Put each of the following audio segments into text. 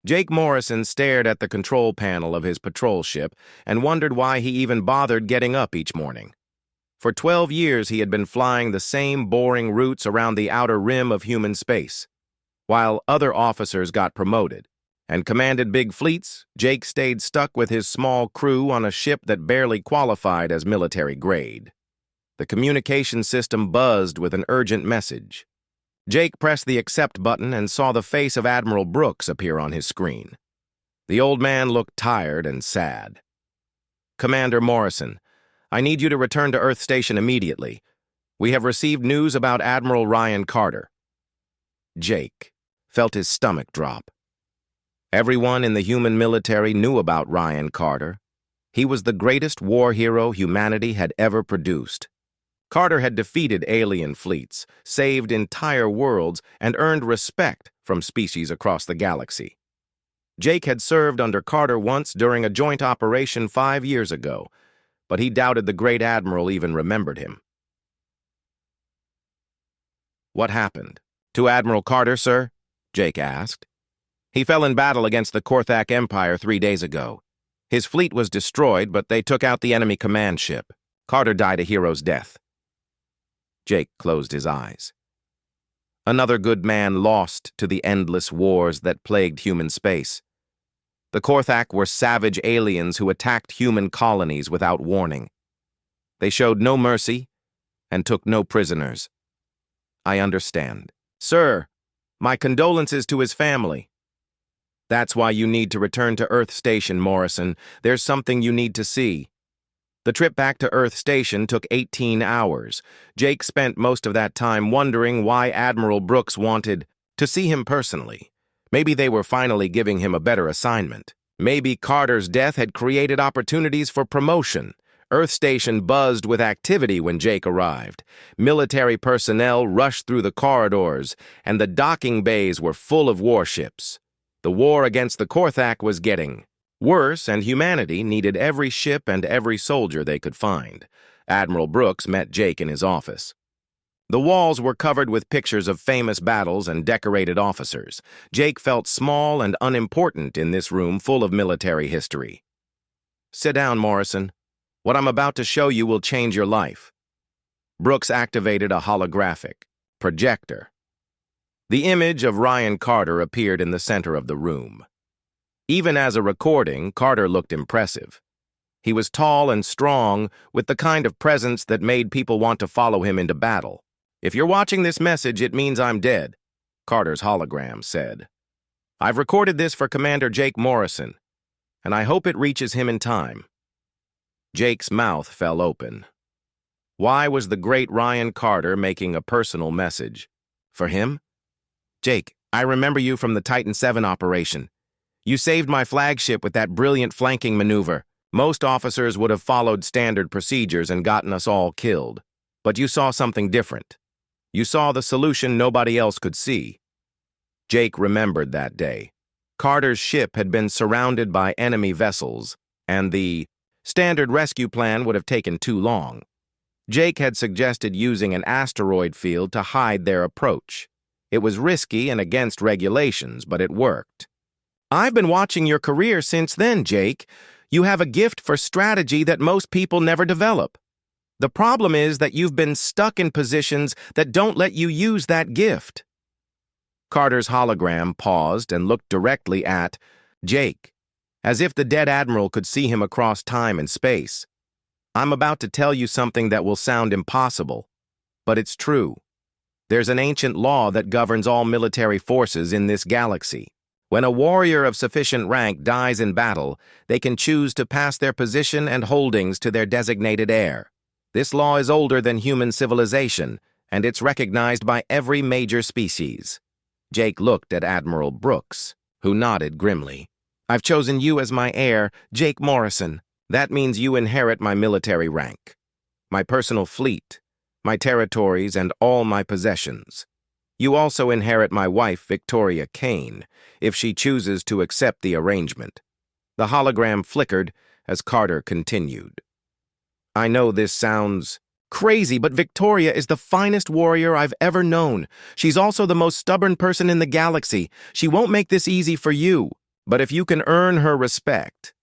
Jake Morrison stared at the control panel of his patrol ship and wondered why he even bothered getting up each morning. For 12 years he had been flying the same boring routes around the outer rim of human space. While other officers got promoted and commanded big fleets, Jake stayed stuck with his small crew on a ship that barely qualified as military grade. The communication system buzzed with an urgent message. Jake pressed the accept button and saw the face of Admiral Brooks appear on his screen. The old man looked tired and sad. "Commander Morrison, I need you to return to Earth Station immediately. We have received news about Admiral Ryan Carter." Jake felt his stomach drop. Everyone in the human military knew about Ryan Carter. He was the greatest war hero humanity had ever produced. Carter had defeated alien fleets, saved entire worlds, and earned respect from species across the galaxy. Jake had served under Carter once during a joint operation 5 years ago, but he doubted the great admiral even remembered him. "What happened to Admiral Carter, sir?" Jake asked. "He fell in battle against the Korthak Empire 3 days ago. His fleet was destroyed, but they took out the enemy command ship. Carter died a hero's death." Jake closed his eyes. Another good man lost to the endless wars that plagued human space. The Korthak were savage aliens who attacked human colonies without warning. They showed no mercy and took no prisoners. "I understand. Sir, my condolences to his family." "That's why you need to return to Earth Station, Morrison. There's something you need to see." The trip back to Earth Station took 18 hours. Jake spent most of that time wondering why Admiral Brooks wanted to see him personally. Maybe they were finally giving him a better assignment. Maybe Carter's death had created opportunities for promotion. Earth Station buzzed with activity when Jake arrived. Military personnel rushed through the corridors, and the docking bays were full of warships. The war against the Korthak was getting worse, and humanity needed every ship and every soldier they could find. Admiral Brooks met Jake in his office. The walls were covered with pictures of famous battles and decorated officers. Jake felt small and unimportant in this room full of military history. "Sit down, Morrison. What I'm about to show you will change your life." Brooks activated a holographic projector. The image of Ryan Carter appeared in the center of the room. Even as a recording, Carter looked impressive. He was tall and strong, with the kind of presence that made people want to follow him into battle. "If you're watching this message, it means I'm dead," Carter's hologram said. "I've recorded this for Commander Jake Morrison, and I hope it reaches him in time." Jake's mouth fell open. Why was the great Ryan Carter making a personal message? For him? "Jake, I remember you from the Titan VII operation. You saved my flagship with that brilliant flanking maneuver. Most officers would have followed standard procedures and gotten us all killed. But you saw something different. You saw the solution nobody else could see." Jake remembered that day. Carter's ship had been surrounded by enemy vessels, and the standard rescue plan would have taken too long. Jake had suggested using an asteroid field to hide their approach. It was risky and against regulations, but it worked. "I've been watching your career since then, Jake. You have a gift for strategy that most people never develop. The problem is that you've been stuck in positions that don't let you use that gift." Carter's hologram paused and looked directly at Jake, as if the dead admiral could see him across time and space. "I'm about to tell you something that will sound impossible, but it's true. There's an ancient law that governs all military forces in this galaxy. When a warrior of sufficient rank dies in battle, they can choose to pass their position and holdings to their designated heir. This law is older than human civilization, and it's recognized by every major species." Jake looked at Admiral Brooks, who nodded grimly. "I've chosen you as my heir, Jake Morrison. That means you inherit my military rank, my personal fleet, my territories, and all my possessions. You also inherit my wife, Victoria Kane, if she chooses to accept the arrangement." The hologram flickered as Carter continued. "I know this sounds crazy, but Victoria is the finest warrior I've ever known. She's also the most stubborn person in the galaxy. She won't make this easy for you. But if you can earn her respect,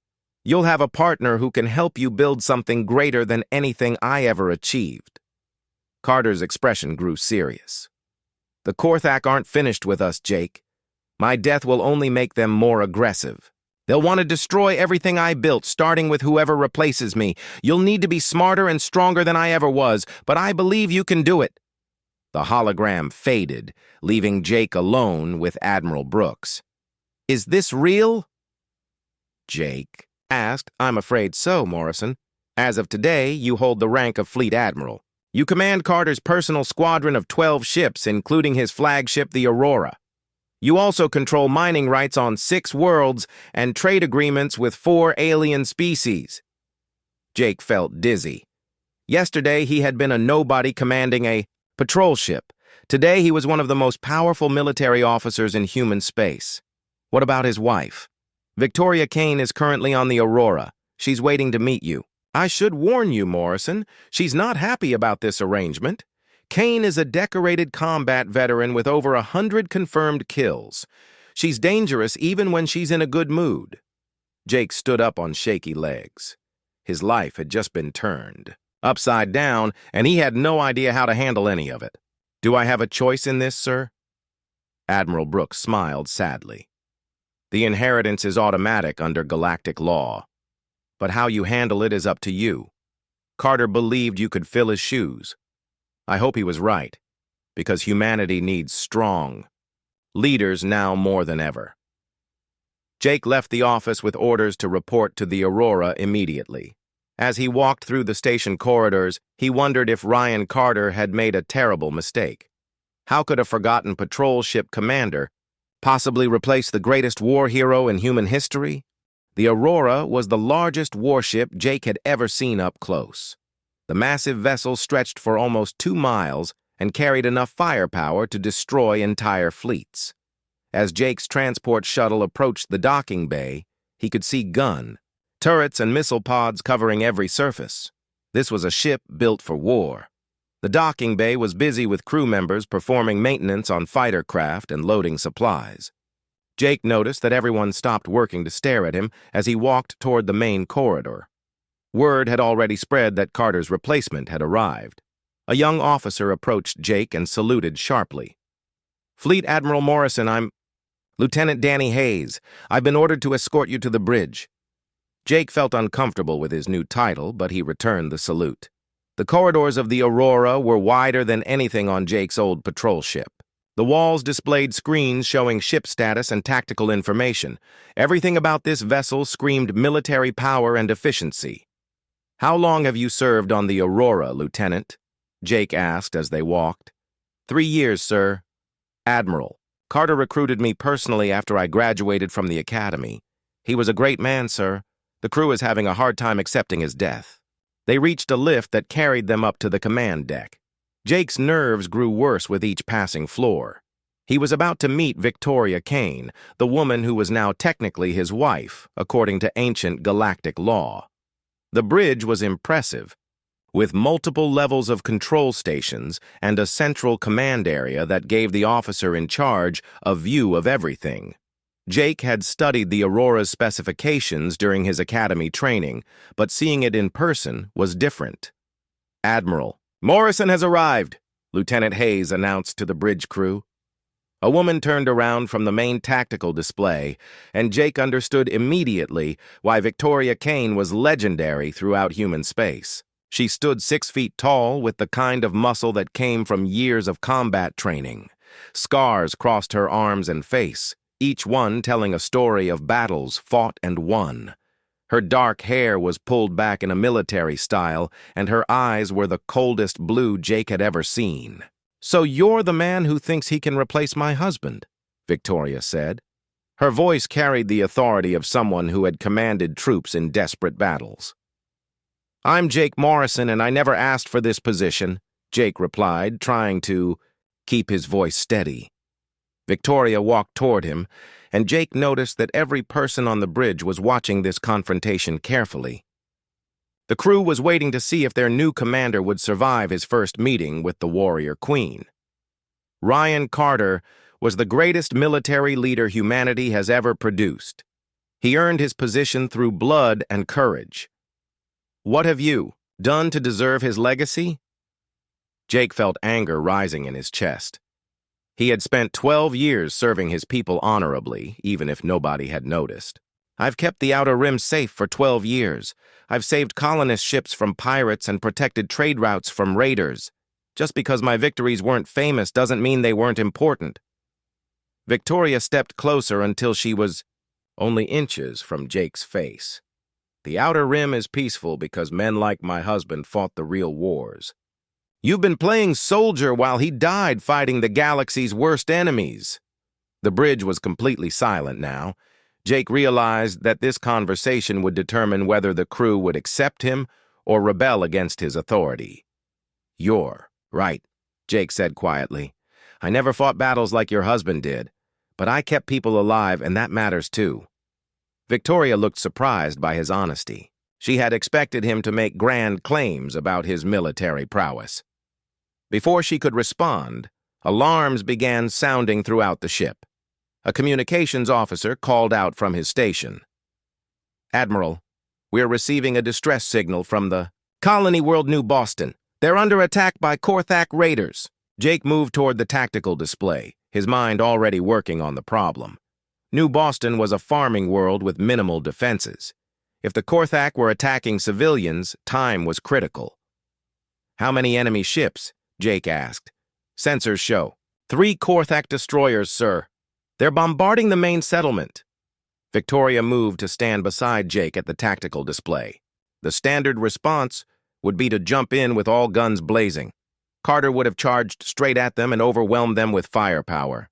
you'll have a partner who can help you build something greater than anything I ever achieved." Carter's expression grew serious. "The Korthak aren't finished with us, Jake. My death will only make them more aggressive. They'll want to destroy everything I built, starting with whoever replaces me. You'll need to be smarter and stronger than I ever was, but I believe you can do it." The hologram faded, leaving Jake alone with Admiral Brooks. "Is this real?" Jake asked. "I'm afraid so, Morrison. As of today, you hold the rank of Fleet Admiral. You command Carter's personal squadron of 12 ships, including his flagship, the Aurora. You also control mining rights on 6 worlds and trade agreements with 4 alien species." Jake felt dizzy. Yesterday, he had been a nobody commanding a patrol ship. Today, he was one of the most powerful military officers in human space. What about his wife? "Victoria Kane is currently on the Aurora. She's waiting to meet you." "I should warn you, Morrison, she's not happy about this arrangement. Kane is a decorated combat veteran with over 100 confirmed kills. She's dangerous even when she's in a good mood." Jake stood up on shaky legs. His life had just been turned upside down, and he had no idea how to handle any of it. "Do I have a choice in this, sir?" Admiral Brooks smiled sadly. "The inheritance is automatic under galactic law. But how you handle it is up to you. Carter believed you could fill his shoes. I hope he was right, because humanity needs strong leaders now more than ever." Jake left the office with orders to report to the Aurora immediately. As he walked through the station corridors, he wondered if Ryan Carter had made a terrible mistake. How could a forgotten patrol ship commander possibly replace the greatest war hero in human history? The Aurora was the largest warship Jake had ever seen up close. The massive vessel stretched for almost 2 miles and carried enough firepower to destroy entire fleets. As Jake's transport shuttle approached the docking bay, he could see turrets and missile pods covering every surface. This was a ship built for war. The docking bay was busy with crew members performing maintenance on fighter craft and loading supplies. Jake noticed that everyone stopped working to stare at him as he walked toward the main corridor. Word had already spread that Carter's replacement had arrived. A young officer approached Jake and saluted sharply. "Fleet Admiral Morrison, I'm Lieutenant Danny Hayes. I've been ordered to escort you to the bridge." Jake felt uncomfortable with his new title, but he returned the salute. The corridors of the Aurora were wider than anything on Jake's old patrol ship. The walls displayed screens showing ship status and tactical information. Everything about this vessel screamed military power and efficiency. "How long have you served on the Aurora, Lieutenant?" Jake asked as they walked. 3 years, sir. Admiral. Carter recruited me personally after I graduated from the academy. He was a great man, sir. The crew is having a hard time accepting his death." They reached a lift that carried them up to the command deck. Jake's nerves grew worse with each passing floor. He was about to meet Victoria Kane, the woman who was now technically his wife, according to ancient galactic law. The bridge was impressive, with multiple levels of control stations and a central command area that gave the officer in charge a view of everything. Jake had studied the Aurora's specifications during his academy training, but seeing it in person was different. "Admiral, Morrison has arrived," Lieutenant Hayes announced to the bridge crew. A woman turned around from the main tactical display, and Jake understood immediately why Victoria Kane was legendary throughout human space. She stood 6 feet tall with the kind of muscle that came from years of combat training. Scars crossed her arms and face, each one telling a story of battles fought and won. Her dark hair was pulled back in a military style, and her eyes were the coldest blue Jake had ever seen. "So you're the man who thinks he can replace my husband," Victoria said. Her voice carried the authority of someone who had commanded troops in desperate battles. "I'm Jake Morrison, and I never asked for this position," Jake replied, trying to keep his voice steady. Victoria walked toward him, and Jake noticed that every person on the bridge was watching this confrontation carefully. The crew was waiting to see if their new commander would survive his first meeting with the warrior queen. Ryan Carter was the greatest military leader humanity has ever produced. He earned his position through blood and courage. What have you done to deserve his legacy? Jake felt anger rising in his chest. He had spent 12 years serving his people honorably, even if nobody had noticed. I've kept the Outer Rim safe for 12 years. I've saved colonist ships from pirates and protected trade routes from raiders. Just because my victories weren't famous doesn't mean they weren't important. Victoria stepped closer until she was only inches from Jake's face. The Outer Rim is peaceful because men like my husband fought the real wars. You've been playing soldier while he died fighting the galaxy's worst enemies. The bridge was completely silent now. Jake realized that this conversation would determine whether the crew would accept him or rebel against his authority. You're right, Jake said quietly. I never fought battles like your husband did, but I kept people alive, and that matters too. Victoria looked surprised by his honesty. She had expected him to make grand claims about his military prowess. Before she could respond, alarms began sounding throughout the ship. A communications officer called out from his station. Admiral, we're receiving a distress signal from the Colony World New Boston. They're under attack by Korthak raiders. Jake moved toward the tactical display, his mind already working on the problem. New Boston was a farming world with minimal defenses. If the Korthak were attacking civilians, time was critical. How many enemy ships? Jake asked. Sensors show 3 Korthak destroyers, sir. They're bombarding the main settlement. Victoria moved to stand beside Jake at the tactical display. The standard response would be to jump in with all guns blazing. Carter would have charged straight at them and overwhelmed them with firepower.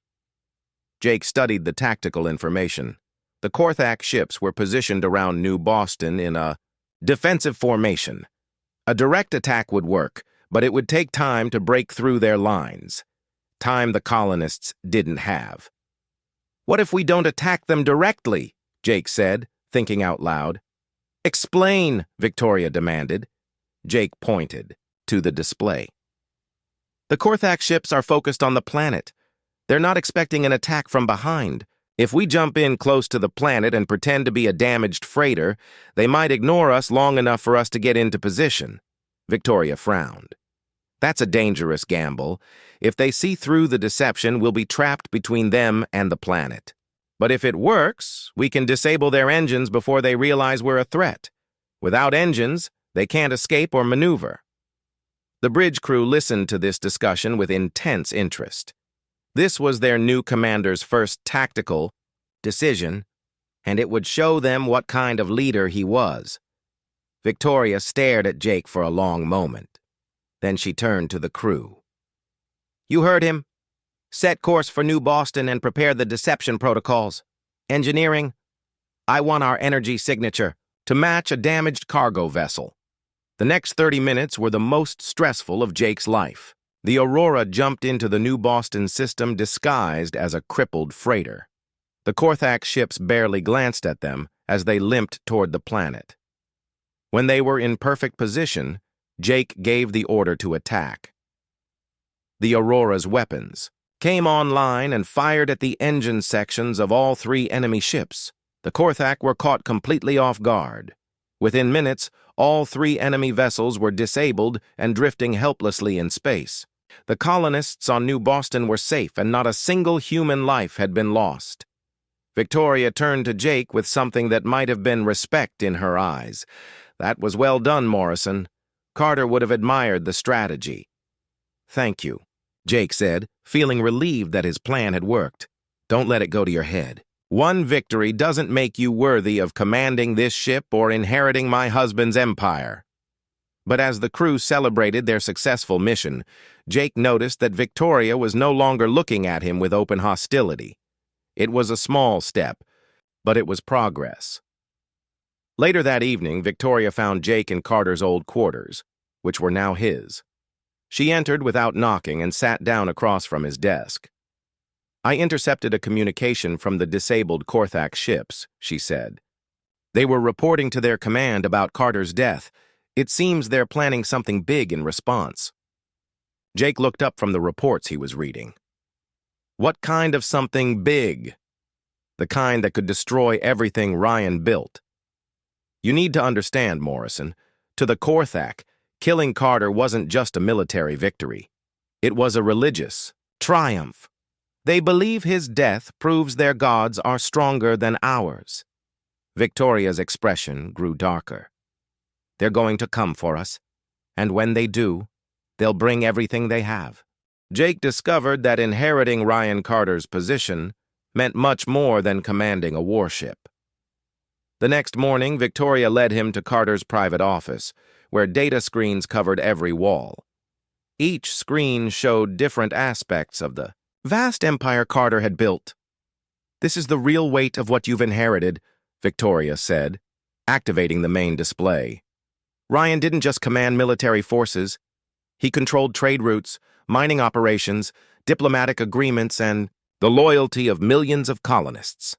Jake studied the tactical information. The Korthak ships were positioned around New Boston in a defensive formation. A direct attack would work, but it would take time to break through their lines. Time the colonists didn't have. What if we don't attack them directly? Jake said, thinking out loud. Explain, Victoria demanded. Jake pointed to the display. The Korthak ships are focused on the planet. They're not expecting an attack from behind. If we jump in close to the planet and pretend to be a damaged freighter, they might ignore us long enough for us to get into position. Victoria frowned. That's a dangerous gamble. If they see through the deception, we'll be trapped between them and the planet. But if it works, we can disable their engines before they realize we're a threat. Without engines, they can't escape or maneuver. The bridge crew listened to this discussion with intense interest. This was their new commander's first tactical decision, and it would show them what kind of leader he was. Victoria stared at Jake for a long moment. Then she turned to the crew. You heard him. Set course for New Boston and prepare the deception protocols. Engineering, I want our energy signature to match a damaged cargo vessel. The next 30 minutes were the most stressful of Jake's life. The Aurora jumped into the New Boston system disguised as a crippled freighter. The Korthak ships barely glanced at them as they limped toward the planet. When they were in perfect position, Jake gave the order to attack. The Aurora's weapons came online and fired at the engine sections of all 3 enemy ships. The Korthak were caught completely off guard. Within minutes, all 3 enemy vessels were disabled and drifting helplessly in space. The colonists on New Boston were safe, and not a single human life had been lost. Victoria turned to Jake with something that might have been respect in her eyes. That was well done, Morrison. Carter would have admired the strategy. Thank you, Jake said, feeling relieved that his plan had worked. Don't let it go to your head. One victory doesn't make you worthy of commanding this ship or inheriting my husband's empire. But as the crew celebrated their successful mission, Jake noticed that Victoria was no longer looking at him with open hostility. It was a small step, but it was progress. Later that evening, Victoria found Jake in Carter's old quarters, which were now his. She entered without knocking and sat down across from his desk. I intercepted a communication from the disabled Korthak ships, she said. They were reporting to their command about Carter's death. It seems they're planning something big in response. Jake looked up from the reports he was reading. What kind of something big? the kind that could destroy everything Ryan built. You need to understand, Morrison, to the Korthak, killing Carter wasn't just a military victory. It was a religious triumph. They believe his death proves their gods are stronger than ours. Victoria's expression grew darker. They're going to come for us, and when they do, they'll bring everything they have. Jake discovered that inheriting Ryan Carter's position meant much more than commanding a warship. The next morning, Victoria led him to Carter's private office, where data screens covered every wall. Each screen showed different aspects of the vast empire Carter had built. "This is the real weight of what you've inherited," Victoria said, activating the main display. Ryan didn't just command military forces. He controlled trade routes, mining operations, diplomatic agreements, and the loyalty of millions of colonists.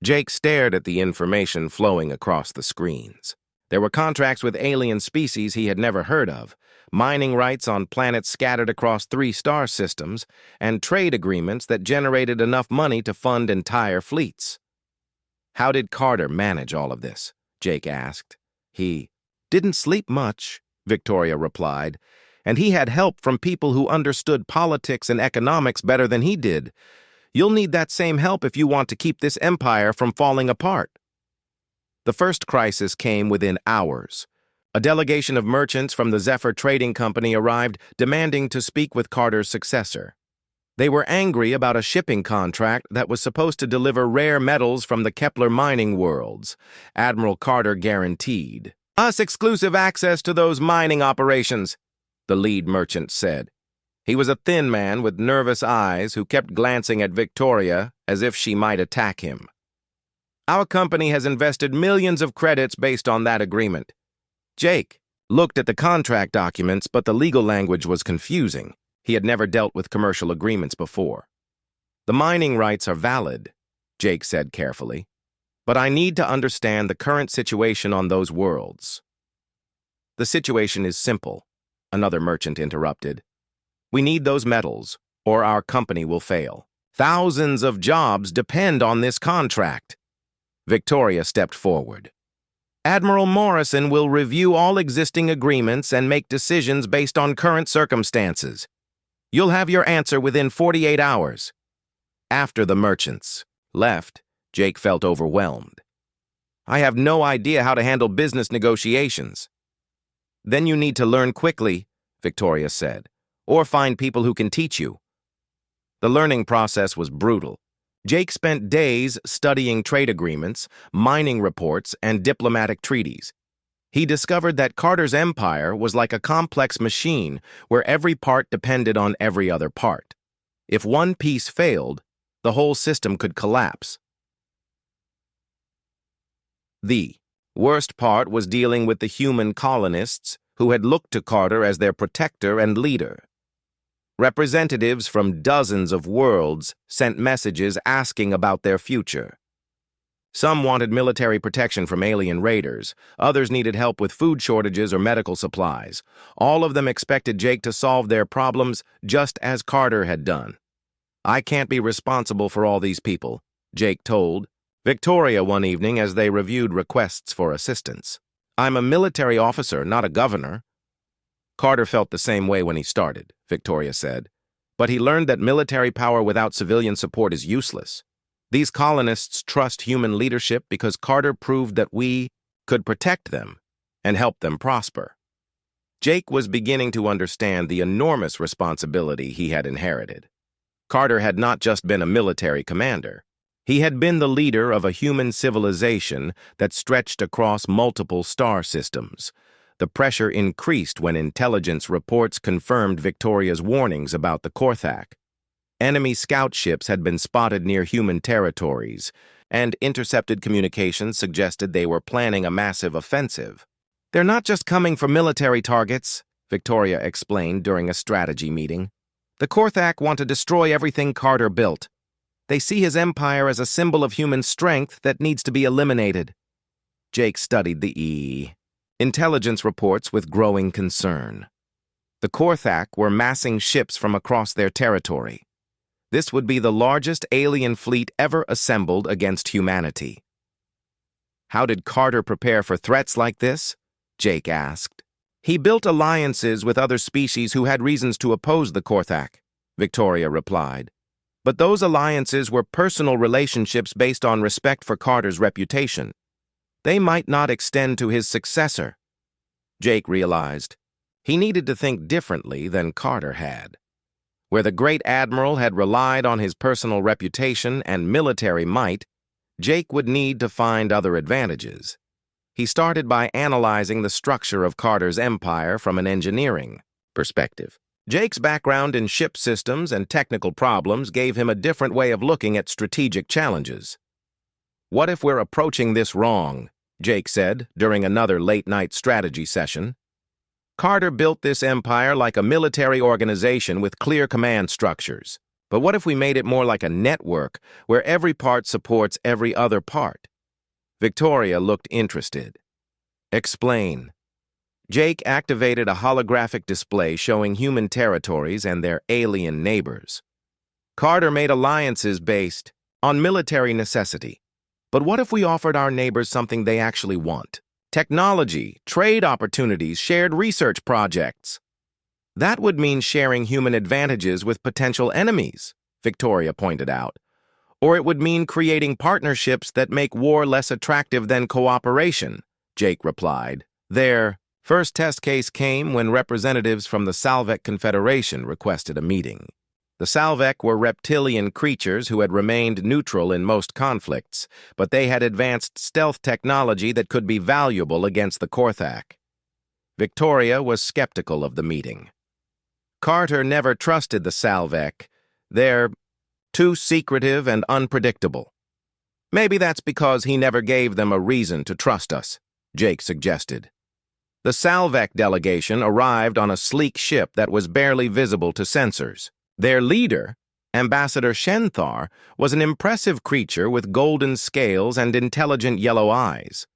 Jake stared at the information flowing across the screens. There were contracts with alien species he had never heard of, mining rights on planets scattered across 3 star systems, and trade agreements that generated enough money to fund entire fleets. How did Carter manage all of this? Jake asked. He didn't sleep much, Victoria replied, and he had help from people who understood politics and economics better than he did. You'll need that same help if you want to keep this empire from falling apart. The first crisis came within hours. A delegation of merchants from the Zephyr Trading Company arrived, demanding to speak with Carter's successor. They were angry about a shipping contract that was supposed to deliver rare metals from the Kepler mining worlds. Admiral Carter guaranteed us exclusive access to those mining operations, the lead merchant said. He was a thin man with nervous eyes who kept glancing at Victoria as if she might attack him. Our company has invested millions of credits based on that agreement. Jake looked at the contract documents, but the legal language was confusing. He had never dealt with commercial agreements before. The mining rights are valid, Jake said carefully, but I need to understand the current situation on those worlds. The situation is simple, another merchant interrupted. We need those metals, or our company will fail. Thousands of jobs depend on this contract. Victoria stepped forward. Admiral Morrison will review all existing agreements and make decisions based on current circumstances. You'll have your answer within 48 hours. After the merchants left, Jake felt overwhelmed. I have no idea how to handle business negotiations. Then you need to learn quickly, Victoria said, or find people who can teach you. The learning process was brutal. Jake spent days studying trade agreements, mining reports, and diplomatic treaties. He discovered that Carter's empire was like a complex machine where every part depended on every other part. If one piece failed, the whole system could collapse. The worst part was dealing with the human colonists who had looked to Carter as their protector and leader. Representatives from dozens of worlds sent messages asking about their future. Some wanted military protection from alien raiders. Others needed help with food shortages or medical supplies. All of them expected Jake to solve their problems just as Carter had done. I can't be responsible for all these people, Jake told Victoria one evening as they reviewed requests for assistance. I'm a military officer, not a governor. Carter felt the same way when he started, Victoria said, but he learned that military power without civilian support is useless. These colonists trust human leadership because Carter proved that we could protect them and help them prosper. Jake was beginning to understand the enormous responsibility he had inherited. Carter had not just been a military commander. He had been the leader of a human civilization that stretched across multiple star systems. The pressure increased when intelligence reports confirmed Victoria's warnings about the Korthak. Enemy scout ships had been spotted near human territories, and intercepted communications suggested they were planning a massive offensive. They're not just coming for military targets, Victoria explained during a strategy meeting. The Korthak want to destroy everything Carter built. They see his empire as a symbol of human strength that needs to be eliminated. Jake studied the intelligence reports with growing concern. The Korthak were massing ships from across their territory. This would be the largest alien fleet ever assembled against humanity. How did Carter prepare for threats like this? Jake asked. He built alliances with other species who had reasons to oppose the Korthak, Victoria replied. But those alliances were personal relationships based on respect for Carter's reputation. They might not extend to his successor. Jake realized he needed to think differently than Carter had. Where the great admiral had relied on his personal reputation and military might, Jake would need to find other advantages. He started by analyzing the structure of Carter's empire from an engineering perspective. Jake's background in ship systems and technical problems gave him a different way of looking at strategic challenges. "What if we're approaching this wrong?" Jake said during another late-night strategy session. Carter built this empire like a military organization with clear command structures. But what if we made it more like a network where every part supports every other part? Victoria looked interested. "Explain." Jake activated a holographic display showing human territories and their alien neighbors. Carter made alliances based on military necessity. But what if we offered our neighbors something they actually want? Technology, trade opportunities, shared research projects. That would mean sharing human advantages with potential enemies, Victoria pointed out. Or it would mean creating partnerships that make war less attractive than cooperation, Jake replied. Their first test case came when representatives from the Salvek Confederation requested a meeting. The Salvek were reptilian creatures who had remained neutral in most conflicts, but they had advanced stealth technology that could be valuable against the Korthak. Victoria was skeptical of the meeting. Carter never trusted the Salvek. They're too secretive and unpredictable. Maybe that's because he never gave them a reason to trust us, Jake suggested. The Salvek delegation arrived on a sleek ship that was barely visible to sensors. Their leader, Ambassador Shenthar, was an impressive creature with golden scales and intelligent yellow eyes.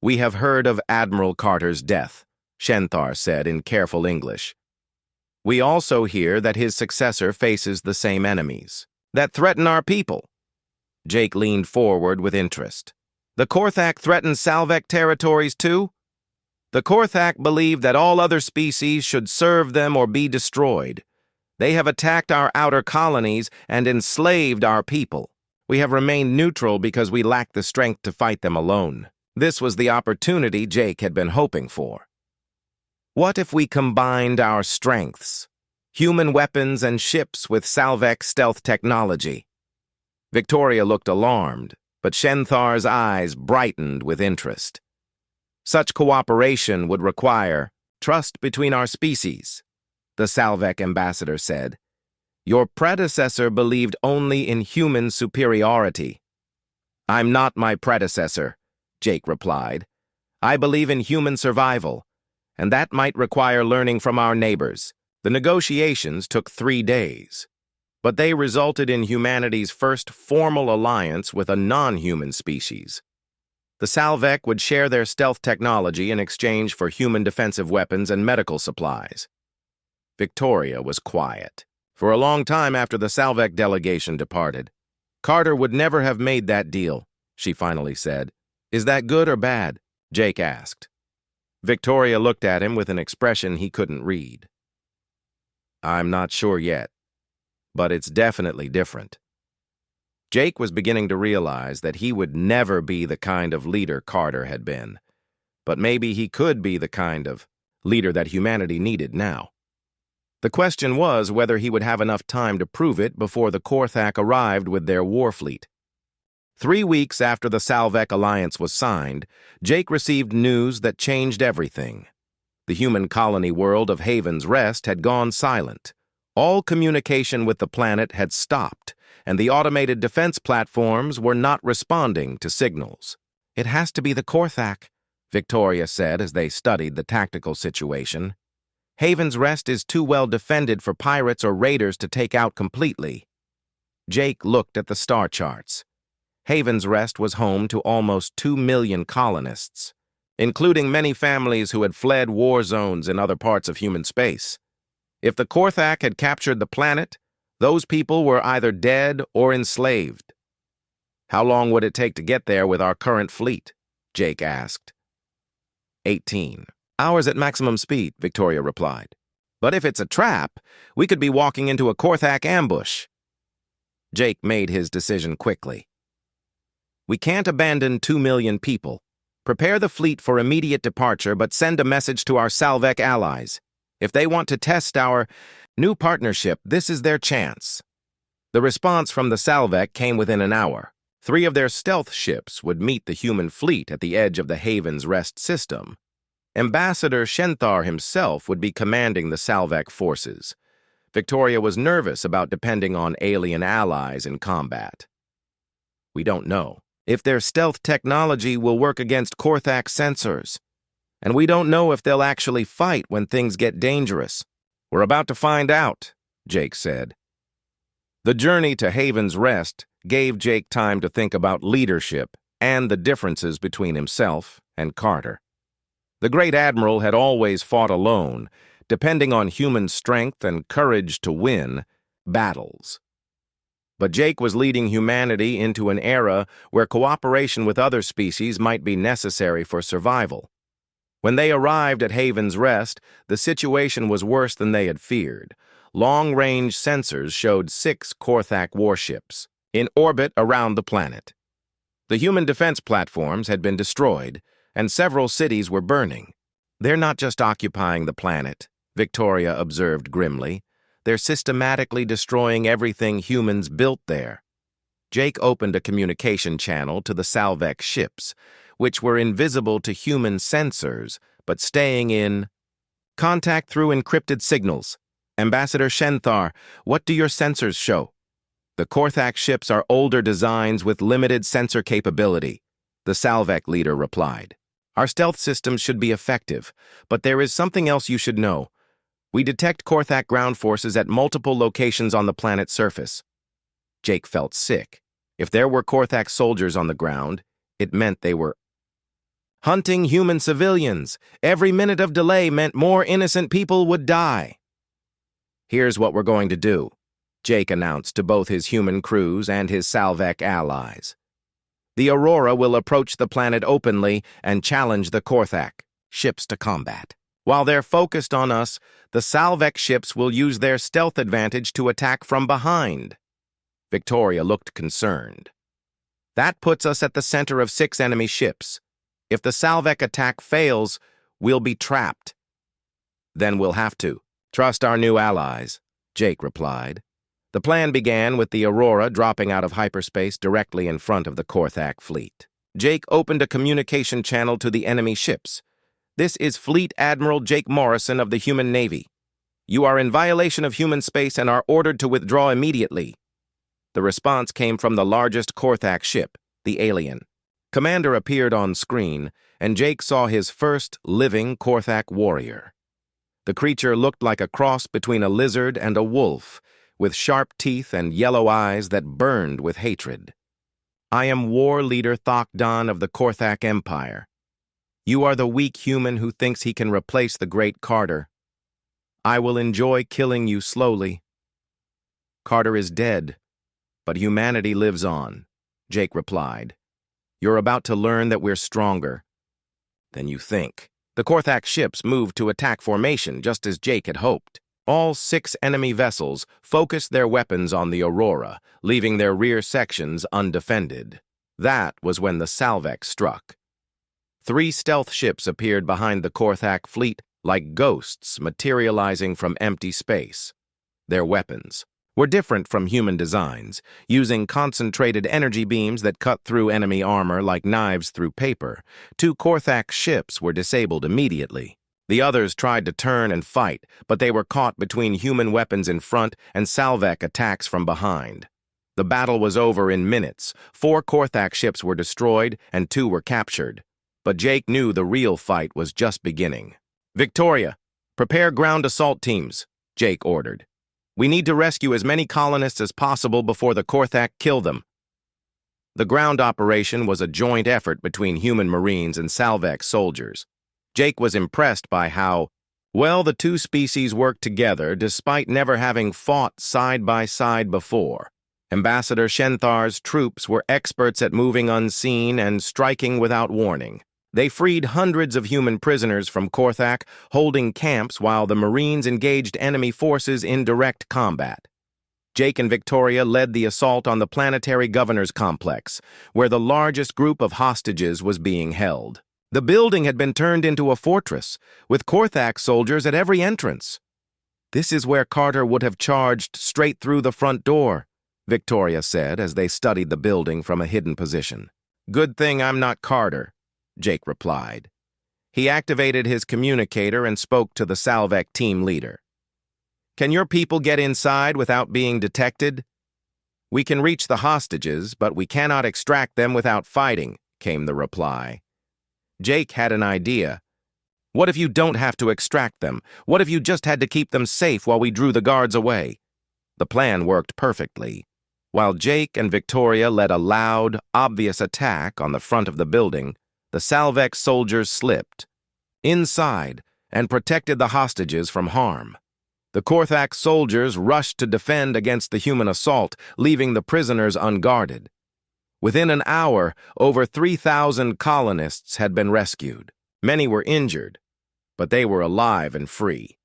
"We have heard of Admiral Carter's death," Shenthar said in careful English. "We also hear that his successor faces the same enemies that threaten our people." Jake leaned forward with interest. "The Korthak threaten Salvek territories too?" "The Korthak believe that all other species should serve them or be destroyed. They have attacked our outer colonies and enslaved our people. We have remained neutral because we lack the strength to fight them alone." This was the opportunity Jake had been hoping for. What if we combined our strengths? Human weapons and ships with Salvek stealth technology. Victoria looked alarmed, but Shenthar's eyes brightened with interest. Such cooperation would require trust between our species, the Salvek ambassador said. "Your predecessor believed only in human superiority." "I'm not my predecessor," Jake replied. "I believe in human survival, and that might require learning from our neighbors." The negotiations took 3 days, but they resulted in humanity's first formal alliance with a non-human species. The Salvek would share their stealth technology in exchange for human defensive weapons and medical supplies. Victoria was quiet. For a long time after the Salvek delegation departed, "Carter would never have made that deal," she finally said. "Is that good or bad?" Jake asked. Victoria looked at him with an expression he couldn't read. "I'm not sure yet, but it's definitely different." Jake was beginning to realize that he would never be the kind of leader Carter had been, but maybe he could be the kind of leader that humanity needed now. The question was whether he would have enough time to prove it before the Korthak arrived with their war fleet. 3 weeks after the Salvek alliance was signed, Jake received news that changed everything. The human colony world of Haven's Rest had gone silent. All communication with the planet had stopped, and the automated defense platforms were not responding to signals. "It has to be the Korthak," Victoria said as they studied the tactical situation. "Haven's Rest is too well defended for pirates or raiders to take out completely." Jake looked at the star charts. Haven's Rest was home to almost 2 million colonists, including many families who had fled war zones in other parts of human space. If the Korthak had captured the planet, Those people were either dead or enslaved. How long would it take to get there with our current fleet? Jake asked. 18 hours at maximum speed, Victoria replied. But if it's a trap, we could be walking into a Korthak ambush. Jake made his decision quickly. We can't abandon 2 million people. Prepare the fleet for immediate departure, but send a message to our Salvek allies. If they want to test our new partnership, this is their chance. The response from the Salvek came within an hour. 3 of their stealth ships would meet the human fleet at the edge of the Haven's Rest system. Ambassador Shenthar himself would be commanding the Salvek forces. Victoria was nervous about depending on alien allies in combat. We don't know if their stealth technology will work against Korthak sensors, and we don't know if they'll actually fight when things get dangerous. We're about to find out, Jake said. The journey to Haven's Rest gave Jake time to think about leadership and the differences between himself and Carter. The Great Admiral had always fought alone, depending on human strength and courage to win battles. But Jake was leading humanity into an era where cooperation with other species might be necessary for survival. When they arrived at Haven's Rest, the situation was worse than they had feared. Long-range sensors showed 6 Korthak warships in orbit around the planet. The human defense platforms had been destroyed, and several cities were burning. They're not just occupying the planet, Victoria observed grimly. They're systematically destroying everything humans built there. Jake opened a communication channel to the Salvek ships, which were invisible to human sensors, but staying in contact through encrypted signals. Ambassador Shenthar, what do your sensors show? The Korthak ships are older designs with limited sensor capability, the Salvek leader replied. Our stealth systems should be effective, but there is something else you should know. We detect Korthak ground forces at multiple locations on the planet's surface. Jake felt sick. If there were Korthak soldiers on the ground, it meant they were hunting human civilians. Every minute of delay meant more innocent people would die. Here's what we're going to do, Jake announced to both his human crews and his Salvek allies. The Aurora will approach the planet openly and challenge the Korthak ships to combat. While they're focused on us, the Salvek ships will use their stealth advantage to attack from behind. Victoria looked concerned. That puts us at the center of 6 enemy ships. If the Salvek attack fails, we'll be trapped. Then we'll have to trust our new allies, Jake replied. The plan began with the Aurora dropping out of hyperspace directly in front of the Korthak fleet. Jake opened a communication channel to the enemy ships. This is Fleet Admiral Jake Morrison of the Human Navy. You are in violation of human space and are ordered to withdraw immediately. The response came from the largest Korthak ship, the Alien. Commander appeared on screen, and Jake saw his first living Korthak warrior. The creature looked like a cross between a lizard and a wolf, with sharp teeth and yellow eyes that burned with hatred. I am War Leader Thokdan of the Korthak Empire. You are the weak human who thinks he can replace the great Carter. I will enjoy killing you slowly. Carter is dead, but humanity lives on, Jake replied. You're about to learn that we're stronger than you think. The Korthak ships moved to attack formation just as Jake had hoped. All 6 enemy vessels focused their weapons on the Aurora, leaving their rear sections undefended. That was when the Salvek struck. 3 stealth ships appeared behind the Korthak fleet like ghosts materializing from empty space. Their weapons were different from human designs, using concentrated energy beams that cut through enemy armor like knives through paper. 2 Korthak ships were disabled immediately. The others tried to turn and fight, but they were caught between human weapons in front and Salvek attacks from behind. The battle was over in minutes. 4 Korthak ships were destroyed and 2 were captured. But Jake knew the real fight was just beginning. Victoria, prepare ground assault teams, Jake ordered. We need to rescue as many colonists as possible before the Korthak kill them. The ground operation was a joint effort between human Marines and Salvek soldiers. Jake was impressed by how Well, the two species worked together despite never having fought side by side before. Ambassador Shenthar's troops were experts at moving unseen and striking without warning. They freed hundreds of human prisoners from Korthak, holding camps while the Marines engaged enemy forces in direct combat. Jake and Victoria led the assault on the Planetary Governor's Complex, where the largest group of hostages was being held. The building had been turned into a fortress, with Korthak soldiers at every entrance. "This is where Carter would have charged straight through the front door," Victoria said as they studied the building from a hidden position. "Good thing I'm not Carter," Jake replied. He activated his communicator and spoke to the Salvek team leader. "Can your people get inside without being detected?" "We can reach the hostages, but we cannot extract them without fighting," came the reply. Jake had an idea. "What if you don't have to extract them? What if you just had to keep them safe while we drew the guards away?" The plan worked perfectly. While Jake and Victoria led a loud, obvious attack on the front of the building, the Salvek soldiers slipped inside and protected the hostages from harm. The Korthak soldiers rushed to defend against the human assault, leaving the prisoners unguarded. Within an hour, over 3,000 colonists had been rescued. Many were injured, but they were alive and free.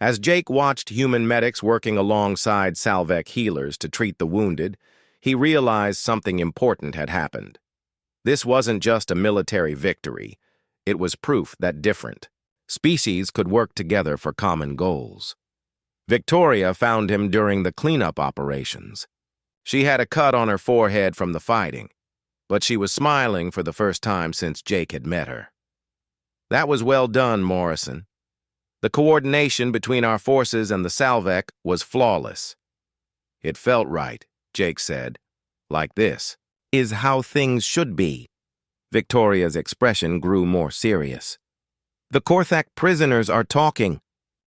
As Jake watched human medics working alongside Salvek healers to treat the wounded, he realized something important had happened. This wasn't just a military victory. It was proof that different species could work together for common goals. Victoria found him during the cleanup operations. She had a cut on her forehead from the fighting, but she was smiling for the first time since Jake had met her. "That was well done, Morrison. The coordination between our forces and the Salvek was flawless." "It felt right," Jake said. "Like this is how things should be." Victoria's expression grew more serious. "The Korthak prisoners are talking.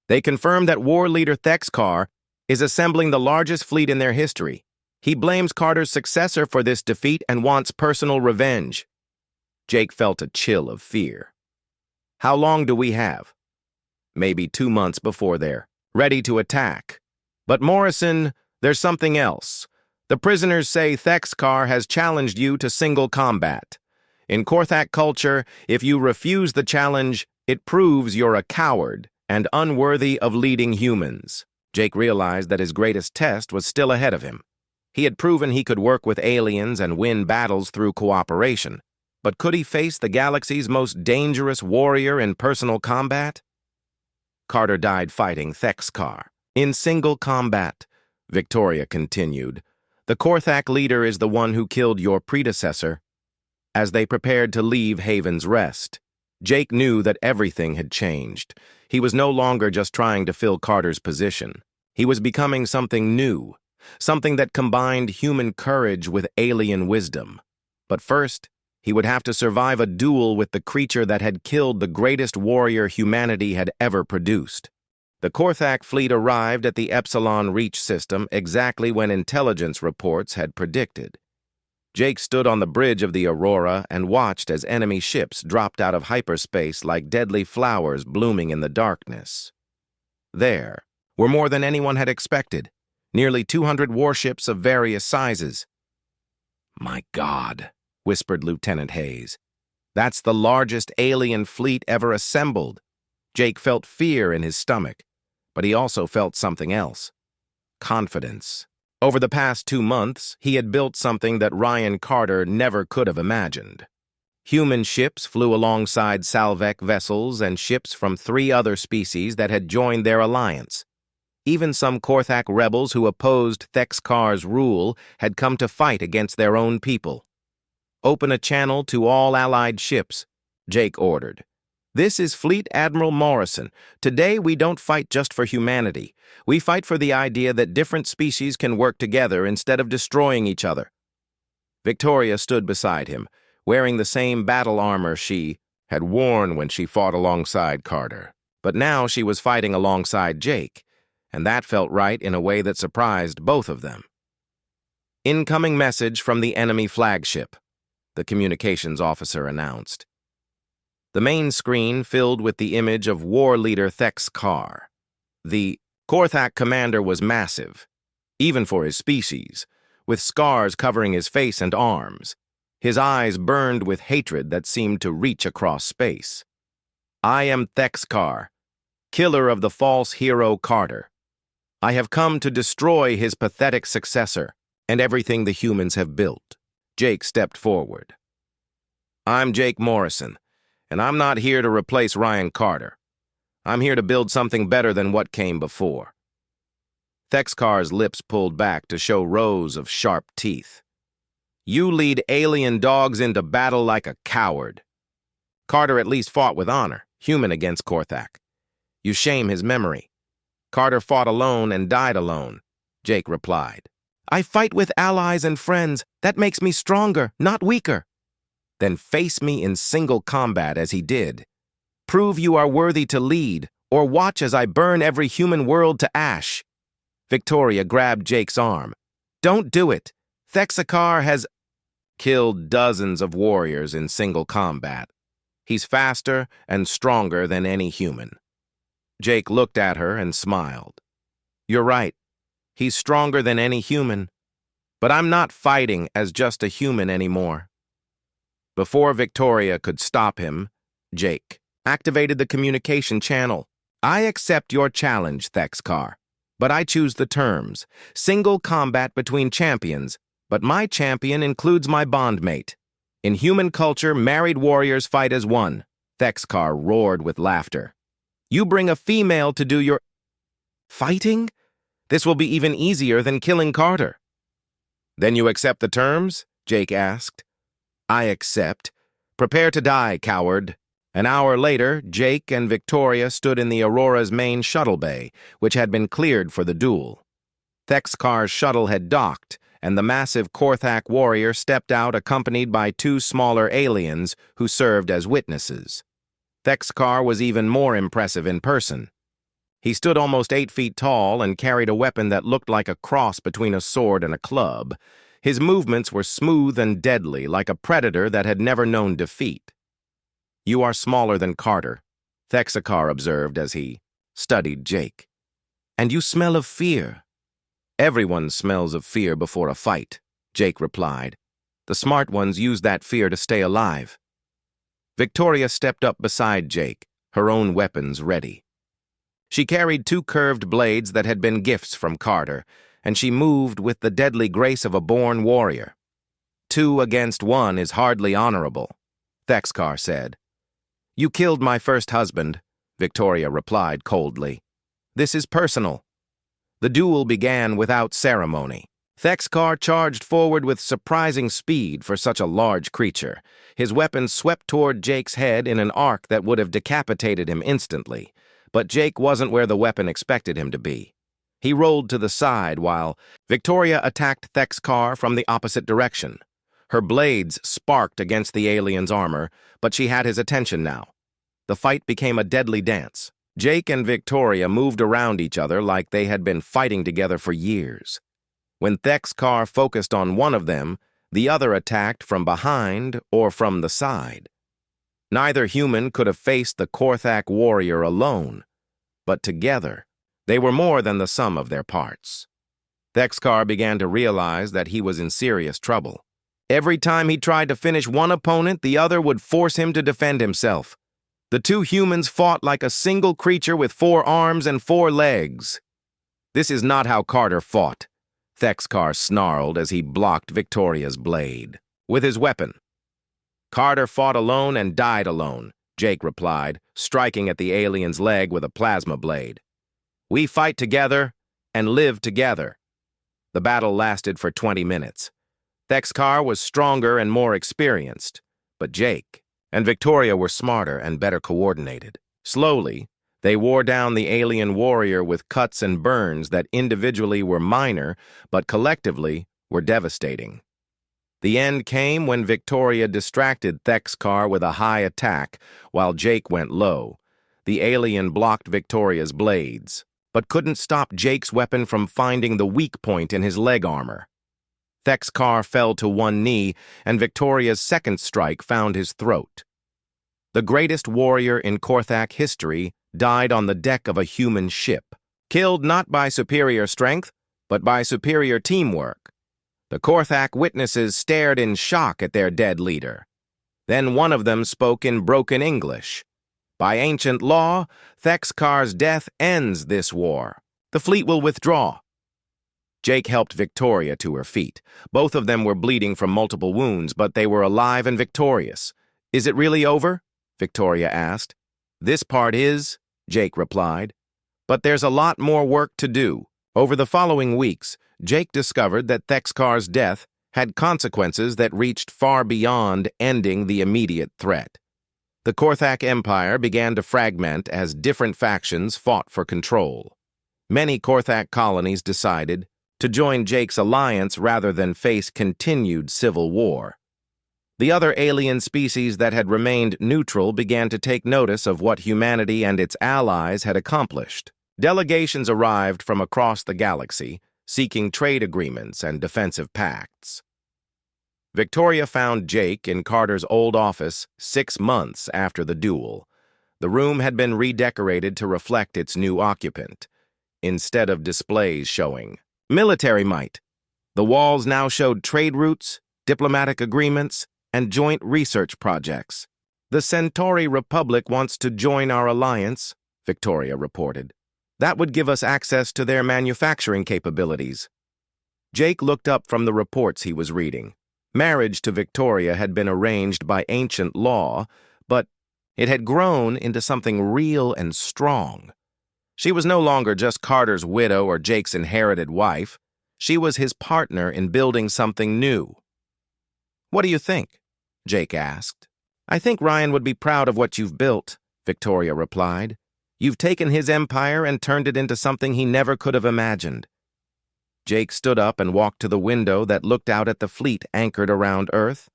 They confirmed that war leader Thexkar is assembling the largest fleet in their history. He blames Carter's successor for this defeat and wants personal revenge." Jake felt a chill of fear. "How long do we have?" "Maybe 2 months before they're ready to attack." "But Morrison, there's something else. The prisoners say Thexkar has challenged you to single combat. In Korthak culture, if you refuse the challenge, it proves you're a coward and unworthy of leading humans." Jake realized that his greatest test was still ahead of him. He had proven he could work with aliens and win battles through cooperation, but could he face the galaxy's most dangerous warrior in personal combat? "Carter died fighting Thexkar. In single combat," Victoria continued. "The Korthak leader is the one who killed your predecessor." As they prepared to leave Haven's Rest, Jake knew that everything had changed. He was no longer just trying to fill Carter's position. He was becoming something new, something that combined human courage with alien wisdom. But first, he would have to survive a duel with the creature that had killed the greatest warrior humanity had ever produced. The Korthak fleet arrived at the Epsilon Reach system exactly when intelligence reports had predicted. Jake stood on the bridge of the Aurora and watched as enemy ships dropped out of hyperspace like deadly flowers blooming in the darkness. There were more than anyone had expected. Nearly 200 warships of various sizes. "My God," whispered Lieutenant Hayes. "That's the largest alien fleet ever assembled." Jake felt fear in his stomach, but he also felt something else. Confidence. Over the past 2 months, he had built something that Ryan Carter never could have imagined. Human ships flew alongside Salvek vessels and ships from 3 other species that had joined their alliance. Even some Korthak rebels who opposed Thexkar's rule had come to fight against their own people. "Open a channel to all allied ships," Jake ordered. "This is Fleet Admiral Morrison. Today we don't fight just for humanity. We fight for the idea that different species can work together instead of destroying each other." Victoria stood beside him, wearing the same battle armor she had worn when she fought alongside Carter. But now she was fighting alongside Jake, and that felt right in a way that surprised both of them. "Incoming message from the enemy flagship," the communications officer announced. The main screen filled with the image of war leader Thex-Kar. The Korthak commander was massive, even for his species, with scars covering his face and arms. His eyes burned with hatred that seemed to reach across space. "I am Thex-Kar, killer of the false hero Carter. I have come to destroy his pathetic successor and everything the humans have built." Jake stepped forward. "I'm Jake Morrison, and I'm not here to replace Ryan Carter. I'm here to build something better than what came before." Thex-Kar's lips pulled back to show rows of sharp teeth. "You lead alien dogs into battle like a coward. Carter at least fought with honor, human against Korthak. You shame his memory. Carter fought alone and died alone," Jake replied. "I fight with allies and friends. That makes me stronger, not weaker." "Then face me in single combat as he did. Prove you are worthy to lead, or watch as I burn every human world to ash." Victoria grabbed Jake's arm. "Don't do it. Thex-Kar has killed dozens of warriors in single combat. He's faster and stronger than any human." Jake looked at her and smiled. "You're right. He's stronger than any human. But I'm not fighting as just a human anymore." Before Victoria could stop him, Jake activated the communication channel. "I accept your challenge, Thex-Kar, but I choose the terms. Single combat between champions, but my champion includes my bondmate. In human culture, married warriors fight as one." Thex-Kar roared with laughter. "You bring a female to do your fighting? This will be even easier than killing Carter." "Then you accept the terms?" Jake asked. "I accept. Prepare to die, coward." An hour later, Jake and Victoria stood in the Aurora's main shuttle bay, which had been cleared for the duel. Thex-Kar's shuttle had docked, and the massive Korthak warrior stepped out accompanied by two smaller aliens who served as witnesses. Thex-Kar was even more impressive in person. He stood almost 8 feet tall and carried a weapon that looked like a cross between a sword and a club. His movements were smooth and deadly, like a predator that had never known defeat. "You are smaller than Carter," Thex-Kar observed as he studied Jake. "And you smell of fear." "Everyone smells of fear before a fight," Jake replied. "The smart ones use that fear to stay alive." Victoria stepped up beside Jake, her own weapons ready. She carried 2 curved blades that had been gifts from Carter, and she moved with the deadly grace of a born warrior. "2 against 1 is hardly honorable," Thex-Kar said. "You killed my first husband," Victoria replied coldly. "This is personal." The duel began without ceremony. Thex-Kar charged forward with surprising speed for such a large creature. His weapon swept toward Jake's head in an arc that would have decapitated him instantly, but Jake wasn't where the weapon expected him to be. He rolled to the side while Victoria attacked Thex-Kar from the opposite direction. Her blades sparked against the alien's armor, but she had his attention now. The fight became a deadly dance. Jake and Victoria moved around each other like they had been fighting together for years. When Thex-Kar focused on one of them, the other attacked from behind or from the side. Neither human could have faced the Korthak warrior alone, but together, they were more than the sum of their parts. Thex-Kar began to realize that he was in serious trouble. Every time he tried to finish one opponent, the other would force him to defend himself. The 2 humans fought like a single creature with 4 arms and 4 legs. "This is not how Carter fought," Thex-Kar snarled as he blocked Victoria's blade with his weapon. "Carter fought alone and died alone," Jake replied, striking at the alien's leg with a plasma blade. "We fight together and live together." The battle lasted for 20 minutes. Thex-Kar was stronger and more experienced, but Jake and Victoria were smarter and better coordinated. Slowly, they wore down the alien warrior with cuts and burns that individually were minor, but collectively were devastating. The end came when Victoria distracted Thex-Kar with a high attack, while Jake went low. The alien blocked Victoria's blades, but couldn't stop Jake's weapon from finding the weak point in his leg armor. Thex-Kar fell to one knee, and Victoria's second strike found his throat. The greatest warrior in Korthak history died on the deck of a human ship, killed not by superior strength, but by superior teamwork. The Korthak witnesses stared in shock at their dead leader. Then one of them spoke in broken English. By ancient law, Thexkar's death ends this war. The fleet will withdraw. Jake helped Victoria to her feet. Both of them were bleeding from multiple wounds, but they were alive and victorious. Is it really over? Victoria asked. This part is, Jake replied. But there's a lot more work to do. Over the following weeks, Jake discovered that Thexkar's death had consequences that reached far beyond ending the immediate threat. The Korthak Empire began to fragment as different factions fought for control. Many Korthak colonies decided to join Jake's alliance rather than face continued civil war. The other alien species that had remained neutral began to take notice of what humanity and its allies had accomplished. Delegations arrived from across the galaxy, seeking trade agreements and defensive pacts. Victoria found Jake in Carter's old office 6 months after the duel. The room had been redecorated to reflect its new occupant, instead of displays showing military might. The walls now showed trade routes, diplomatic agreements, and joint research projects. The Centauri Republic wants to join our alliance, Victoria reported. That would give us access to their manufacturing capabilities. Jake looked up from the reports he was reading. Marriage to Victoria had been arranged by ancient law, but it had grown into something real and strong. She was no longer just Carter's widow or Jake's inherited wife. She was his partner in building something new. What do you think? Jake asked. I think Ryan would be proud of what you've built, Victoria replied. You've taken his empire and turned it into something he never could have imagined. Jake stood up and walked to the window that looked out at the fleet anchored around Earth.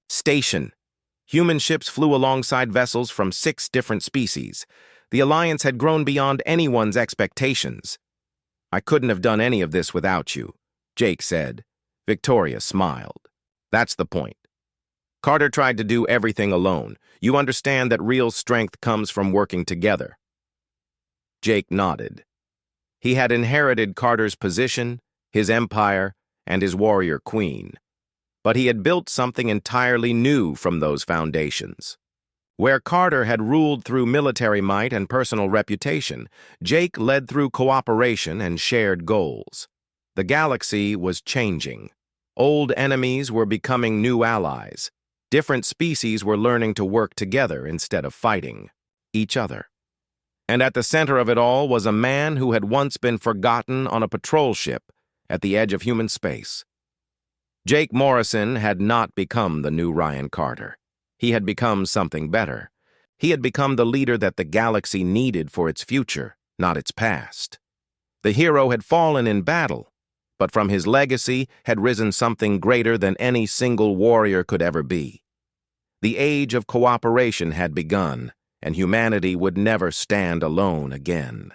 Station. Human ships flew alongside vessels from 6 different species. The alliance had grown beyond anyone's expectations. I couldn't have done any of this without you, Jake said. Victoria smiled. That's the point. Carter tried to do everything alone. You understand that real strength comes from working together. Jake nodded. He had inherited Carter's position, his empire, and his warrior queen. But he had built something entirely new from those foundations. Where Carter had ruled through military might and personal reputation, Jake led through cooperation and shared goals. The galaxy was changing. Old enemies were becoming new allies. Different species were learning to work together instead of fighting each other. And at the center of it all was a man who had once been forgotten on a patrol ship at the edge of human space. Jake Morrison had not become the new Ryan Carter. He had become something better. He had become the leader that the galaxy needed for its future, not its past. The hero had fallen in battle, but from his legacy had risen something greater than any single warrior could ever be. The age of cooperation had begun, and humanity would never stand alone again.